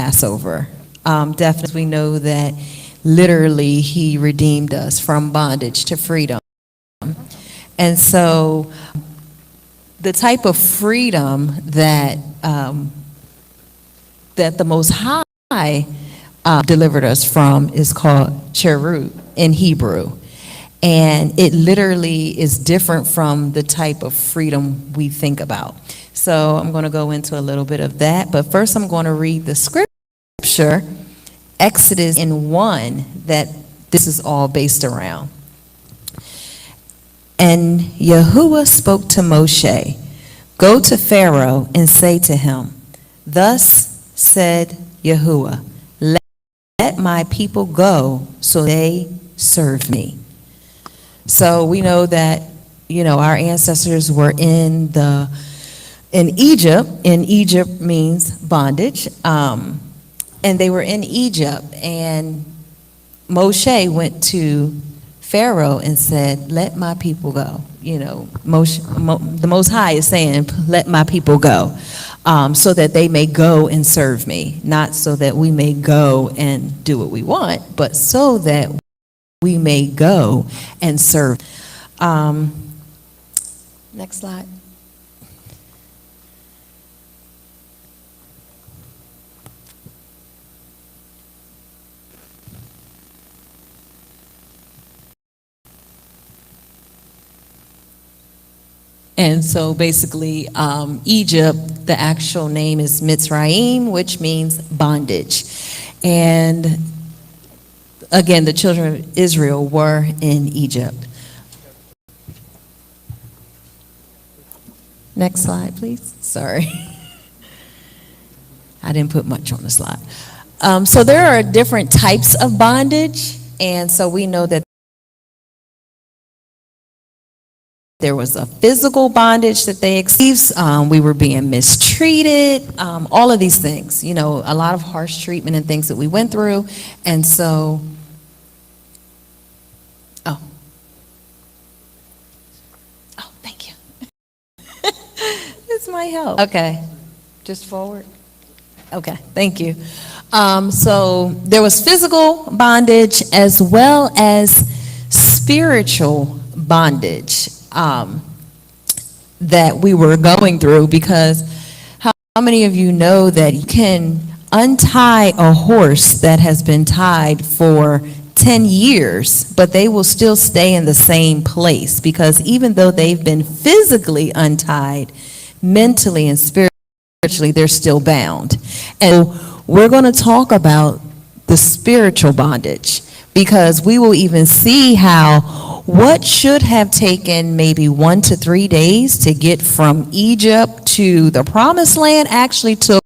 Passover. Definitely we know that literally he redeemed us from bondage to freedom. And so the type of freedom that that the Most High delivered us from is called cherut in Hebrew. And it literally is different from the type of freedom we think about. So I'm going to go into a little bit of that. But first I'm going to read the scripture, Exodus 1, that this is all based around. And Yahuwah spoke to Moshe, "Go to Pharaoh and say to him, thus said Yahuwah, let my people go so they serve me." So we know that, our ancestors were in Egypt, and Egypt means bondage. And they were in Egypt, and Moshe went to Pharaoh and said, "Let my people go." The Most High is saying, "Let my people go, so that they may go and serve me." Not so that we may go and do what we want, but so that we may go and serve. Next slide. And so basically, Egypt, the actual name is Mitzrayim, which means bondage. And again, the children of Israel were in Egypt. Next slide, please. Sorry. I didn't put much on the slide. So there are different types of bondage. And so we know that there was a physical bondage that they experienced. We were being mistreated, all of these things, a lot of harsh treatment and things that we went through. And so, thank you. This might help. Okay, just forward. Okay, thank you. So there was physical bondage as well as spiritual bondage that we were going through, because how many of you know that you can untie a horse that has been tied for 10 years, but they will still stay in the same place, because even though they've been physically untied, mentally and spiritually, they're still bound. And we're going to talk about the spiritual bondage, because we will even see how what should have taken maybe 1 to 3 days to get from Egypt to the Promised Land actually took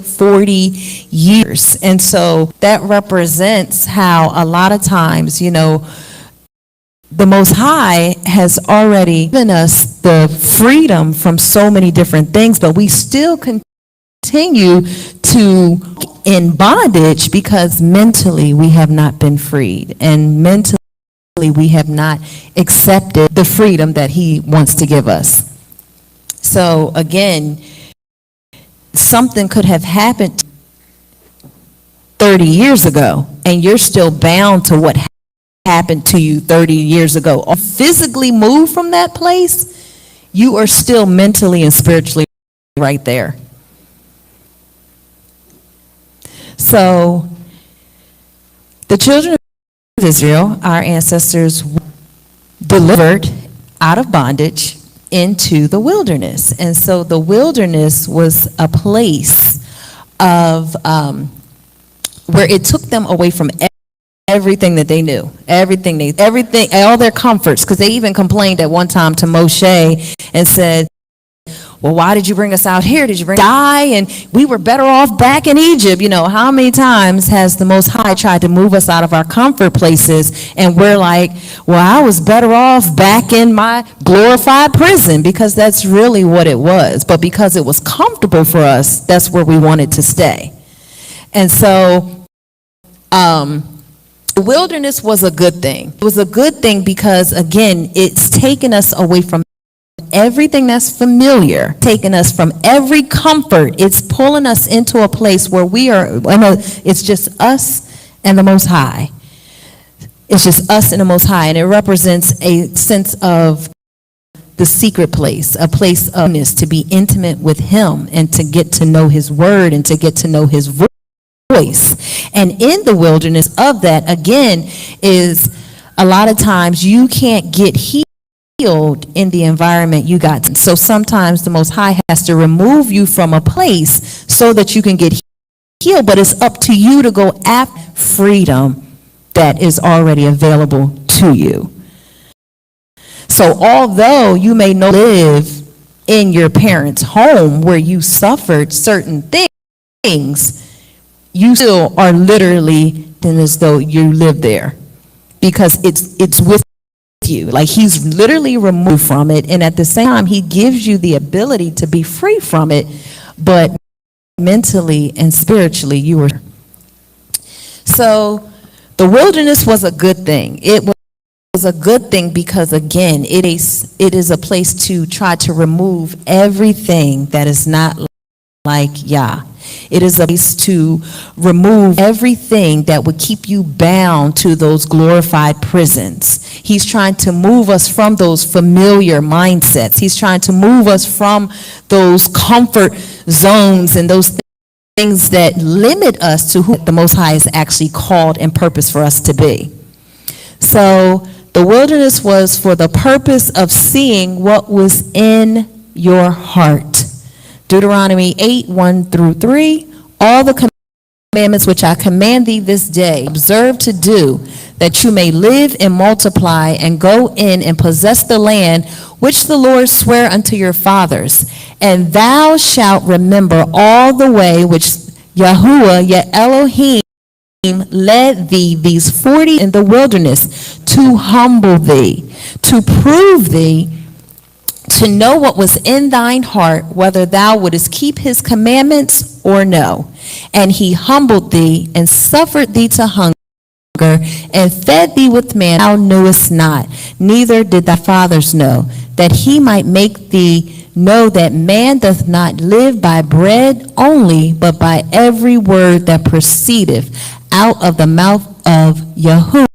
40 years. And so that represents how a lot of times, the Most High has already given us the freedom from so many different things, but we still continue to in bondage because mentally we have not been freed, and mentally we have not accepted the freedom that he wants to give us. So again, something could have happened 30 years ago, and you're still bound to what happened to you 30 years ago. Or physically move from that place, you are still mentally and spiritually right there. So the children of Israel, our ancestors, delivered out of bondage into the wilderness. And so the wilderness was a place of where it took them away from everything that they knew, everything, all their comforts, because they even complained at one time to Moshe and said, "Well, why did you bring us out here? Did you bring us to die? And we were better off back in Egypt." How many times has the Most High tried to move us out of our comfort places, and we're like, "Well, I was better off back in my glorified prison," because that's really what it was. But because it was comfortable for us, that's where we wanted to stay. And so the wilderness was a good thing. It was a good thing because, again, it's taken us away from everything that's familiar, taking us from every comfort. It's pulling us into a place where it's just us and the Most High. It's just us and the Most High, and it represents a sense of the secret place, a place of this, to be intimate with Him and to get to know His Word and to get to know His voice. And in the wilderness of that, again, is a lot of times you can't get healed in the environment you got. So sometimes the Most High has to remove you from a place so that you can get healed, but it's up to you to go after freedom that is already available to you. So although you may not live in your parents' home where you suffered certain things, you still are literally as though you live there, because it's with you. Like, He's literally removed from it, and at the same time He gives you the ability to be free from it, but mentally and spiritually you were. So the wilderness was a good thing. It was a good thing because, again, it is a place to try to remove everything that is not like Yah. It is a place to remove everything that would keep you bound to those glorified prisons. He's trying to move us from those familiar mindsets. He's trying to move us from those comfort zones and those things that limit us to who the Most High is actually called and purposed for us to be. So the wilderness was for the purpose of seeing what was in your heart. Deuteronomy 8:1-3, all the commandments which I command thee this day, observe to do, that you may live and multiply and go in and possess the land which the Lord sware unto your fathers. And thou shalt remember all the way which Yahuwah, your Elohim, led thee these 40 in the wilderness, to humble thee, to prove thee, to know what was in thine heart, whether thou wouldest keep his commandments or no. And he humbled thee and suffered thee to hunger, and fed thee with manna thou knewest not, neither did thy fathers know, that he might make thee know that man doth not live by bread only, but by every word that proceedeth out of the mouth of Yahuwah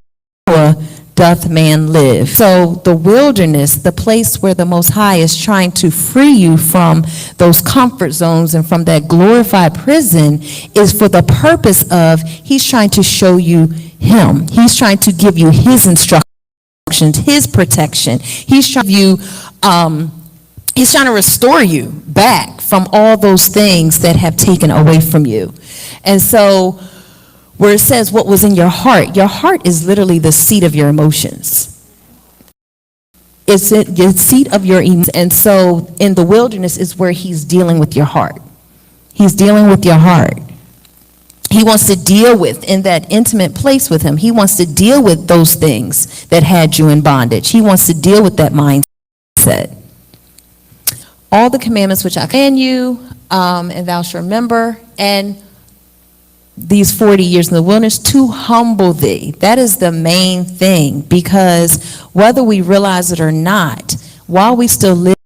doth man live. So the wilderness, the place where the Most High is trying to free you from those comfort zones and from that glorified prison, is for the purpose of, He's trying to show you Him. He's trying to give you His instructions, His protection. He's trying to restore you back from all those things that have taken away from you. And so where it says what was in your heart is literally the seat of your emotions. It's the seat of your emotions. And so in the wilderness is where He's dealing with your heart. He's dealing with your heart. He wants to deal with, in that intimate place with Him, He wants to deal with those things that had you in bondage. He wants to deal with that mindset. All the commandments which I command you, and thou shalt remember, and these 40 years in the wilderness, to humble thee. That is the main thing, because whether we realize it or not, while we still live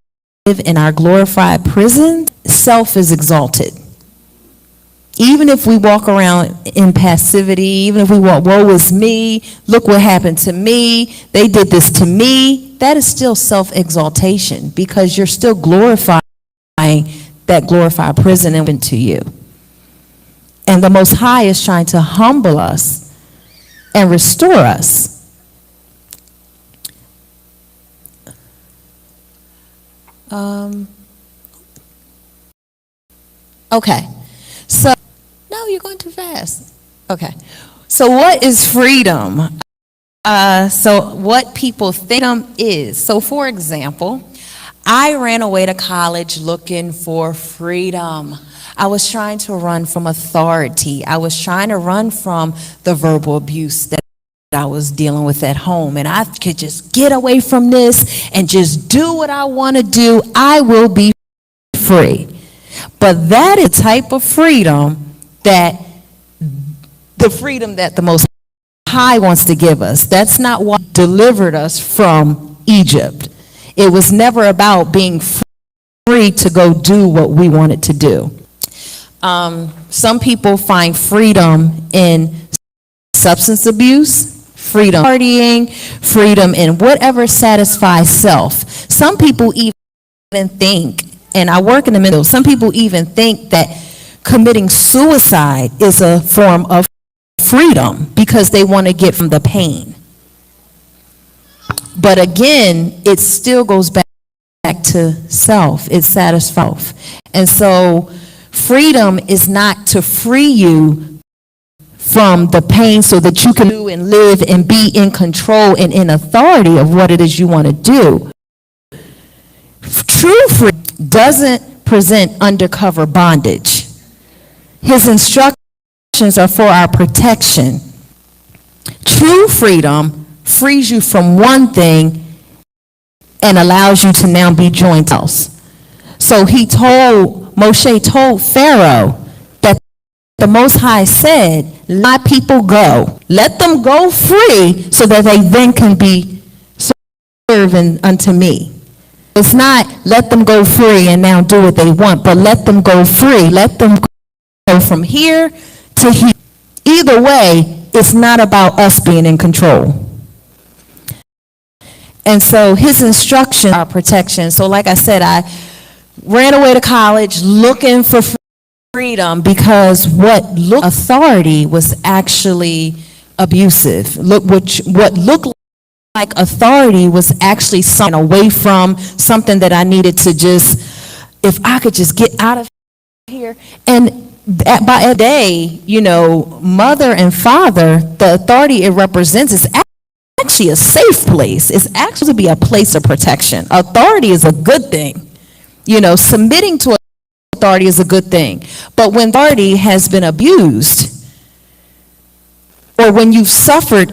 in our glorified prison, self is exalted. Even if we walk around in passivity, even if we walk, woe is me, look what happened to me, they did this to me, that is still self-exaltation, because you're still glorifying that glorified prison into you. And the Most High is trying to humble us and restore us. Okay. So, no, you're going too fast. Okay. So what is freedom? So what people think freedom is. So for example, I ran away to college looking for freedom. I was trying to run from authority. I was trying to run from the verbal abuse that I was dealing with at home. And I could just get away from this and just do what I want to do. I will be free. But that is a type of freedom that the Most High wants to give us. That's not what delivered us from Egypt. It was never about being free to go do what we wanted to do. Some people find freedom in substance abuse, freedom partying, freedom in whatever satisfies self. Some people even think, and I work in the middle, some people even think that committing suicide is a form of freedom because they want to get from the pain. But again, it still goes back to self. It satisfies self. And so freedom is not to free you from the pain so that you can do and live and be in control and in authority of what it is you want to do. True freedom doesn't present undercover bondage. His instructions are for our protection. True freedom frees you from one thing and allows you to now be joined else. So Moshe told Pharaoh that the Most High said, "My people go. Let them go free so that they then can be serving unto me." It's not let them go free and now do what they want, but let them go free. Let them go from here to here. Either way, it's not about us being in control. And so his instructions are protection. So like I said, I ran away to college looking for freedom because what looked authority was actually abusive. What looked like authority was actually something away from, something that I needed to just, if I could just get out of here. And by a day, mother and father, the authority it represents is actually a safe place. It's actually to be a place of protection. Authority is a good thing. Submitting to authority is a good thing. But when authority has been abused, or when you've suffered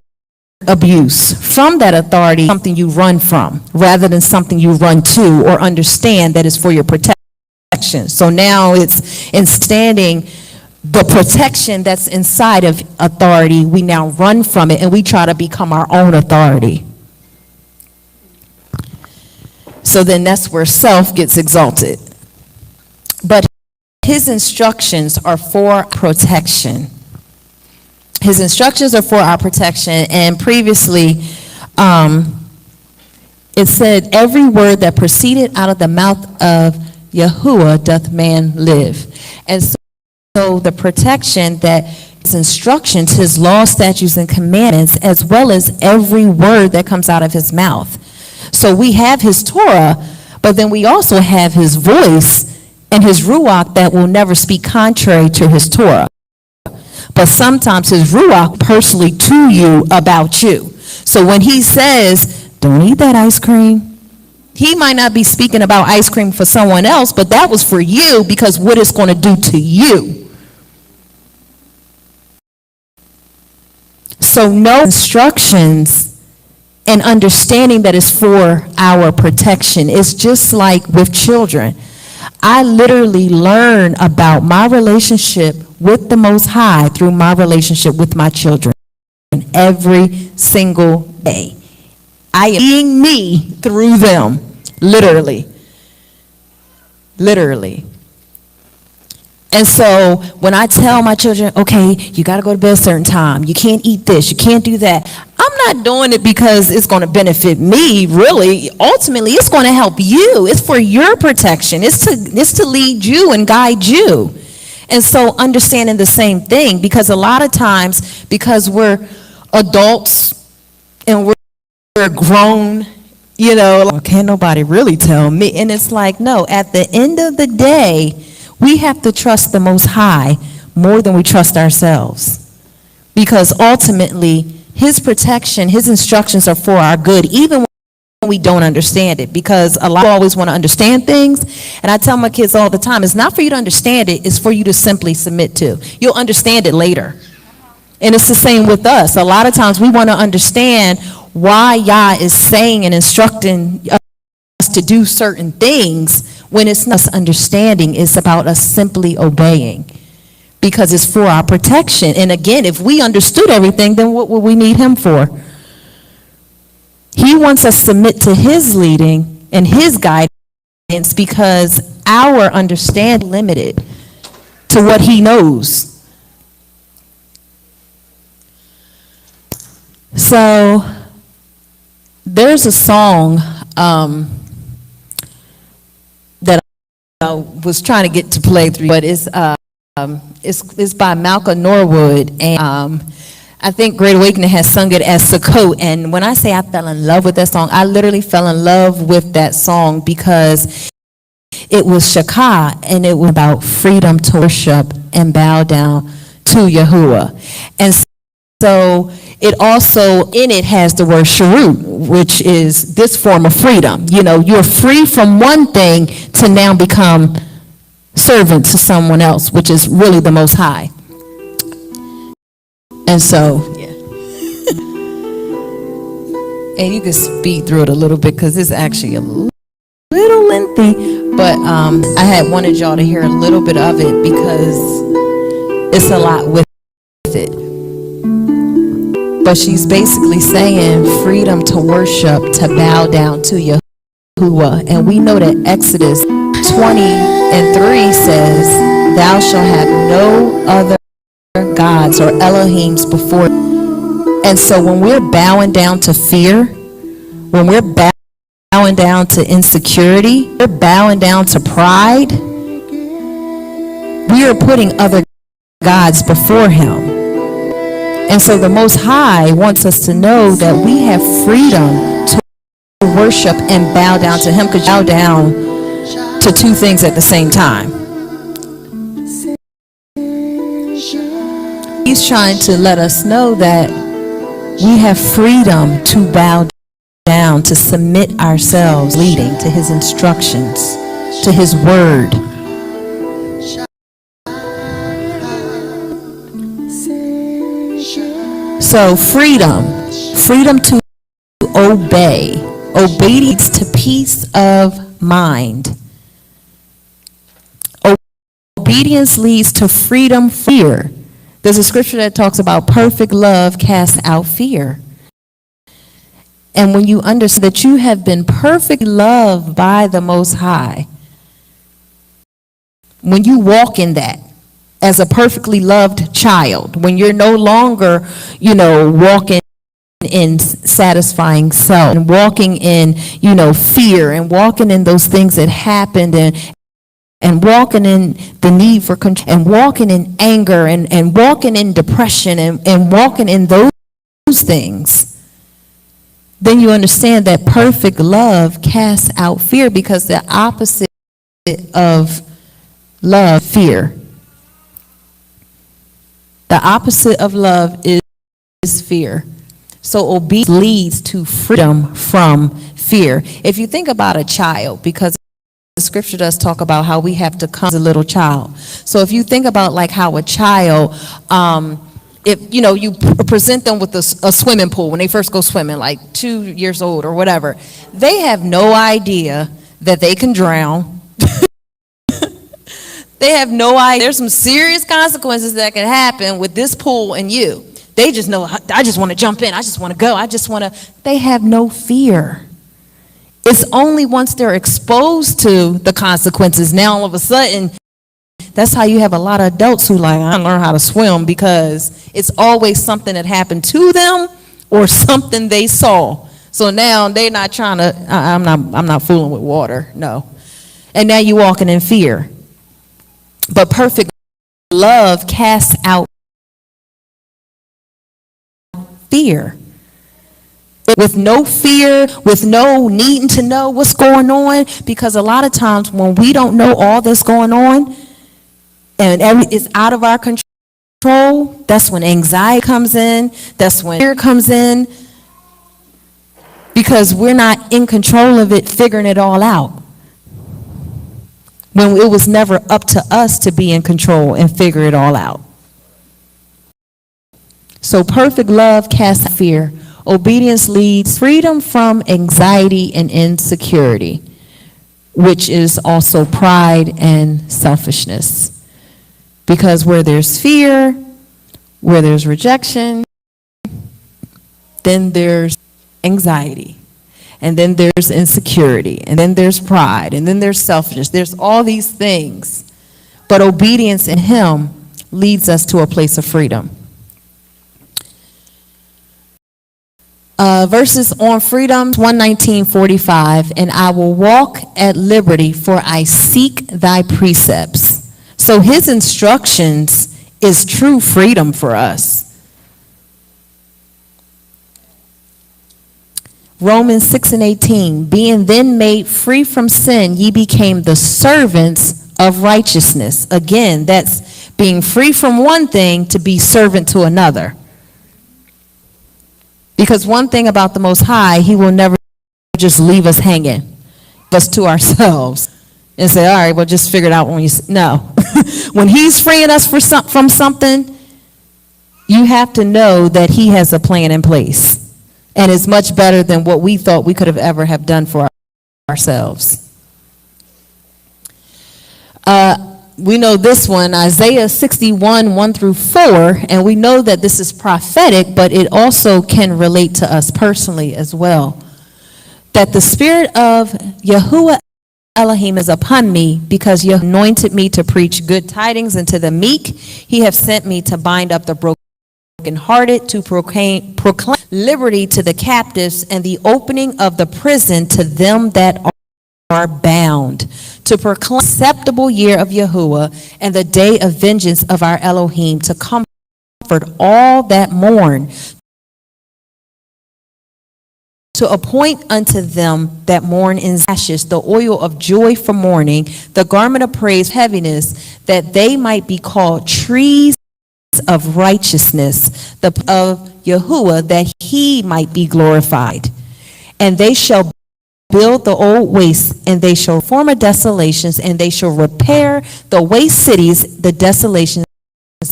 abuse from that authority, something you run from rather than something you run to or understand that is for your protection. So now it's in standing the protection that's inside of authority, we now run from it and we try to become our own authority. So then that's where self gets exalted. But his instructions are for protection. His instructions are for our protection. And previously, it said, every word that proceeded out of the mouth of Yahuwah doth man live. And so the protection that his instructions, his law, statutes, and commandments, as well as every word that comes out of his mouth. So we have his Torah, but then we also have his voice and his Ruach that will never speak contrary to his Torah. But sometimes his Ruach personally to you about you. So when he says, don't eat that ice cream, he might not be speaking about ice cream for someone else, but that was for you because what it's going to do to you. So no instructions and understanding that is for our protection. It's just like with children. I literally learn about my relationship with the Most High through my relationship with my children every single day. I am being me through them, literally. Literally. And so when I tell my children, okay, you got to go to bed a certain time. You can't eat this. You can't do that. I'm not doing it because it's going to benefit me, really. Ultimately, it's going to help you. It's for your protection. It's to lead you and guide you. And so understanding the same thing, because a lot of times, because we're adults and we're grown, can't nobody really tell me. And it's like, no, at the end of the day, we have to trust the Most High more than we trust ourselves. Because ultimately, his protection, his instructions are for our good, even when we don't understand it. Because a lot of people always want to understand things. And I tell my kids all the time, it's not for you to understand it, it's for you to simply submit to. You'll understand it later. And it's the same with us. A lot of times we want to understand why Yah is saying and instructing us to do certain things, when it's not us understanding, it's about us simply obeying, because it's for our protection. And again, if we understood everything, then what would we need him for? He wants us to submit to his leading and his guidance, because our understanding is limited to what he knows. So there's a song that I was trying to get to play through, but it's by Malcolm Norwood, and I think Great Awakening has sung it as Sukkot. And when I say I fell in love with that song, I literally fell in love with that song because it was Shakah, and it was about freedom to worship and bow down to Yahuwah. And so it also, in it, has the word sharut, which is this form of freedom. You know, you're free from one thing to now become servant to someone else, which is really the Most High. And so, yeah. And you can speed through it a little bit because it's actually a little lengthy, but I had wanted y'all to hear a little bit of it because it's a lot with it. But she's basically saying freedom to worship, to bow down to Yahuwah. And we know that Exodus 20:3 says, "Thou shalt have no other gods or Elohims before." And so when we're bowing down to fear, when we're bowing down to insecurity, we're bowing down to pride, we are putting other gods before him. And so the Most High wants us to know that we have freedom to worship and bow down to him, because you bow down to two things at the same time. He's trying to let us know that we have freedom to bow down, to submit ourselves, leading to his instructions, to his word. So freedom to obey. Obedience to peace of mind. Obedience leads to freedom, fear. There's a scripture that talks about perfect love casts out fear. And when you understand that you have been perfectly loved by the Most High, when you walk in that as a perfectly loved child, when you're no longer, walking in satisfying self and walking in, fear and walking in those things that happened, and walking in the need for control, and walking in anger, and walking in depression, and walking in those things, then you understand that perfect love casts out fear, because the opposite of love, fear. The opposite of love is fear. So obedience leads to freedom from fear. If you think about a child, because the scripture does talk about how we have to come as a little child. So if you think about like how a child, if you present them with a swimming pool when they first go swimming, like 2 years old or whatever, they have no idea that they can drown. They have no idea. There's some serious consequences that can happen with this pool and you. They just know, I just want to jump in. I just want to go. They have no fear. It's only once they're exposed to the consequences, now all of a sudden, that's how you have a lot of adults who I learn how to swim, because it's always something that happened to them or something they saw. So now they're not trying to, I'm not fooling with water, no. And now you're walking in fear. But perfect love casts out fear. With no fear, with no needing to know what's going on, because a lot of times when we don't know all that's going on and it's out of our control, that's when anxiety comes in, that's when fear comes in, because we're not in control of it, figuring it all out. When it was never up to us to be in control and figure it all out. So perfect love casts out fear. Obedience leads freedom from anxiety and insecurity, which is also pride and selfishness. Because where there's fear, where there's rejection, then there's anxiety. And then there's insecurity, and then there's pride, and then there's selfishness. There's all these things. But obedience in him leads us to a place of freedom. Verses on freedom, 119:45, and I will walk at liberty, for I seek thy precepts. So his instructions is true freedom for us. Romans 6:18, being then made free from sin, ye became the servants of righteousness. Again, that's being free from one thing to be servant to another. Because one thing about the Most High, he will never just leave us hanging, us to ourselves, and say, all right, well, just figure it out when you, no. When he's freeing us from something, you have to know that he has a plan in place. And it's much better than what we thought we could have ever have done for ourselves. We know this one, Isaiah 61, 1 through 4, and we know that this is prophetic, but it also can relate to us personally as well. That the spirit of Yahuwah Elohim is upon me, because you anointed me to preach good tidings unto the meek. He have sent me to bind up the brokenhearted, to proclaim liberty to the captives, and the opening of the prison to them that are bound, to proclaim the acceptable year of Yahuwah and the day of vengeance of our Elohim, to comfort all that mourn, to appoint unto them that mourn in ashes the oil of joy for mourning, the garment of praise, heaviness, that they might be called trees of righteousness, of Yahuwah, that he might be glorified. And they shall build the old wastes, and they shall form desolations, and they shall repair the waste cities, the desolations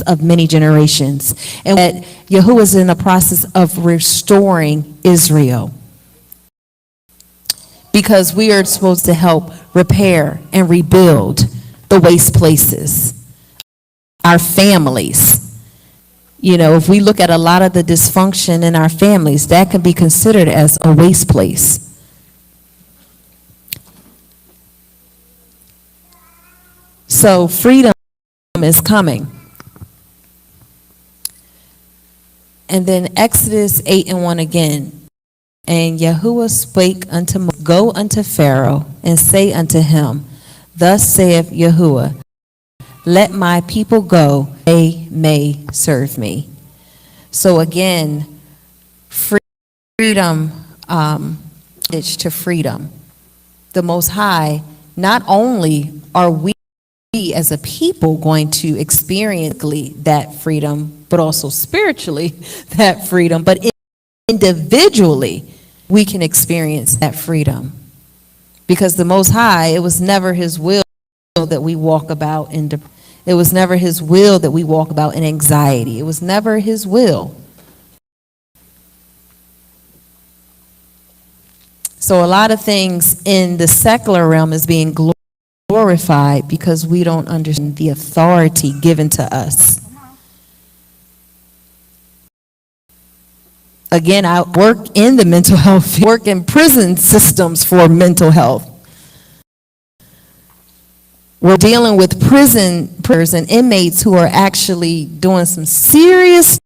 of many generations. And that Yahuwah is in the process of restoring Israel, because we are supposed to help repair and rebuild the waste places, our families. You know, if we look at a lot of the dysfunction in our families, that can be considered as a waste place. So freedom is coming. And then Exodus 8:1 again. And Yahuwah spake unto Moses, go unto Pharaoh, and say unto him, thus saith Yahuwah, let my people go, they may serve me. So again, freedom, it's to freedom. The Most High, not only are we as a people going to experience that freedom, but also spiritually that freedom, but individually we can experience that freedom. Because the Most High, it was never his will that we walk about in depression. It was never his will that we walk about in anxiety. It was never his will. So a lot of things in the secular realm is being glorified because we don't understand the authority given to us. Again, I work in the mental health, work in prison systems for mental health. We're dealing with prison and inmates who are actually doing some serious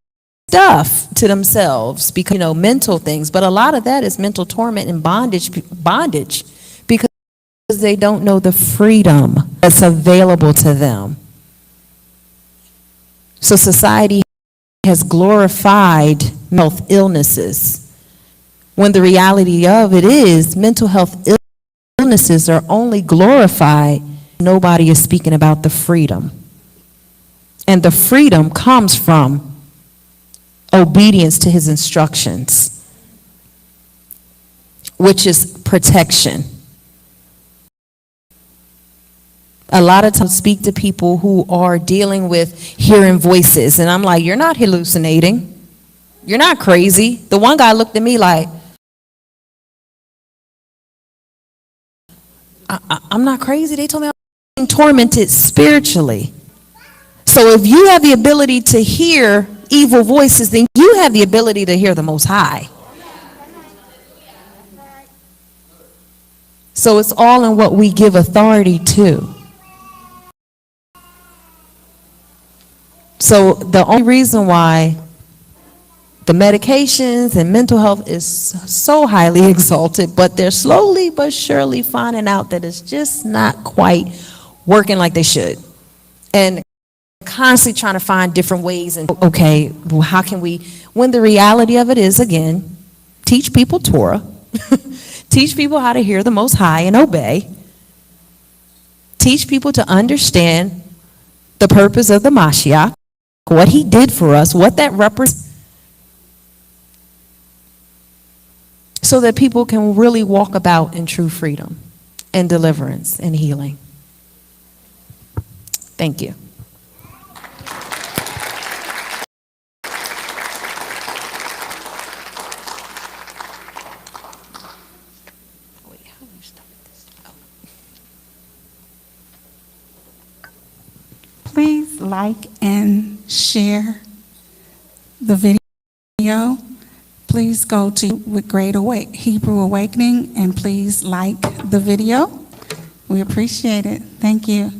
stuff to themselves because, mental things. But a lot of that is mental torment and bondage because they don't know the freedom that's available to them. So society has glorified health illnesses, when the reality of it is mental health illnesses are only glorified. Nobody is speaking about the freedom. And the freedom comes from obedience to his instructions, which is protection. A lot of times I speak to people who are dealing with hearing voices, and I'm like, you're not hallucinating. You're not crazy. The one guy looked at me like, I'm not crazy. They told me I'm tormented spiritually. So if you have the ability to hear evil voices, then you have the ability to hear the Most High. So it's all in what we give authority to. So the only reason why the medications and mental health is so highly exalted, but they're slowly but surely finding out that it's just not quite working like they should. And constantly trying to find different ways and, okay, well, how can we, when the reality of it is, again, teach people Torah, teach people how to hear the Most High and obey, teach people to understand the purpose of the Mashiach, what he did for us, what that represents, so that people can really walk about in true freedom and deliverance and healing. Thank you. Please like and share the video. Please go to with Great Hebrew Awakening and please like the video. We appreciate it. Thank you.